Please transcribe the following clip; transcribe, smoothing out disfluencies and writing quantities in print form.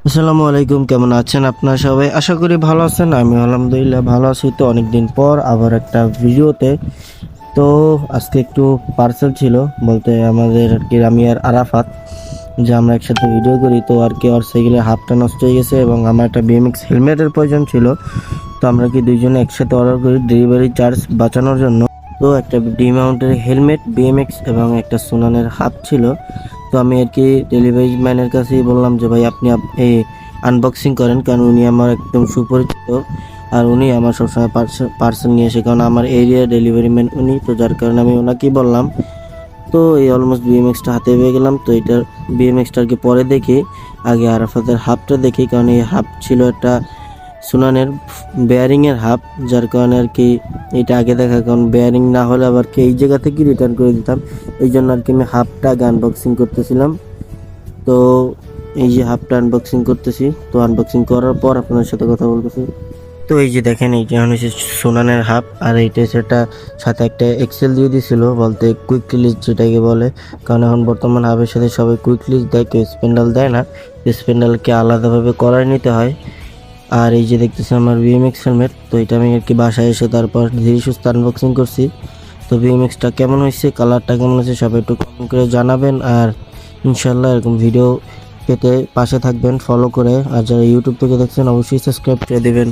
আসসালামু আলাইকুম, কেমন আছেন আপনারা সবাই? আশা করি ভালো আছেন। আমি আলহামদুলিল্লাহ ভালো আছি। তো অনেকদিন পর আবার একটা ভিডিওতে। তো আজকে একটু পার্সেল ছিল, বলতে আমাদের আর কি আমি আর আরাফাত যে আমরা একসাথে ভিডিও করি। তো আর কি ওর সাইকেলের হাফটা নষ্ট হয়ে গেছে এবং আমার একটা বিএমএক্স হেলমেটের প্রয়োজন ছিল। তো আমরা কি দুইজনে একসাথে অর্ডার করি ডেলিভারি চার্জ বাঁচানোর জন্য। তো একটা ডি মাউন্টের হেলমেট, বিএমএক্স এবং একটা সুনানের হাফ ছিল। তো আমি আর কি ডেলিভারি ম্যানের কাছেই বললাম যে ভাই আপনি এই আনবক্সিং করেন, কারণ উনি আমার একদম সুপরিচিত আর উনি আমার সবসময় পার্সেল নিয়ে আসে, কারণ আমার এরিয়া ডেলিভারি ম্যান উনি। তো যার কারণে আমি ওনাকেই বললাম। তো এই অলমোস্ট বিএমএক্সটা হাতে পেয়ে গেলাম। তো এটার বিএমএক্সটা আর কি পরে দেখি, আগে আরাফাতের হাফটা দেখি, কারণ এই হাফ ছিল একটা সুনানের বেয়ারিংয়ের হাফ, যার কারণে আর কি এটা আগে দেখা, কারণ বেয়ারিং না হলে আবার কি এই জায়গা থেকে রিটার্ন করে দিতাম। এই জন্য আর কি আমি হাফটা আগে আনবক্সিং করতেছিলাম। তো এই যে হাফটা আনবক্সিং করতেছি, তো আনবক্সিং করার পর আপনাদের সাথে কথা বলতেছি। তো এই যে দেখেন, এই যে হচ্ছে সোনানের হাফ, আর এইটা সেটা সাথে একটা এক্সেল দিয়ে দিছিল, বলতে কুইক রিলিজ যেটাকে বলে। কারণ এখন বর্তমান হাফের সাথে সবাই কুইক রিলিজ দেয়, কেউ স্পেন্ডাল দেয় না। স্পেন্ডালকে আলাদাভাবে করায় নিতে হয়। আর এই যে দেখতেছি আমার বিএমএক্স হেলমেট, তো এটা আমি আর কি বাসায় এসে তারপর ধীরে সুস্থ আনবক্সিং করছি। তো বিএমএক্সটা কেমন হয়েছে, কালারটা কেমন হয়েছে সবাই একটু কমেন্ট করে জানাবেন। আর ইনশাল্লাহ এরকম ভিডিও পেতে পাশে থাকবেন ফলো করে। আর যারা ইউটিউব থেকে দেখছেন অবশ্যই সাবস্ক্রাইব করে দেবেন।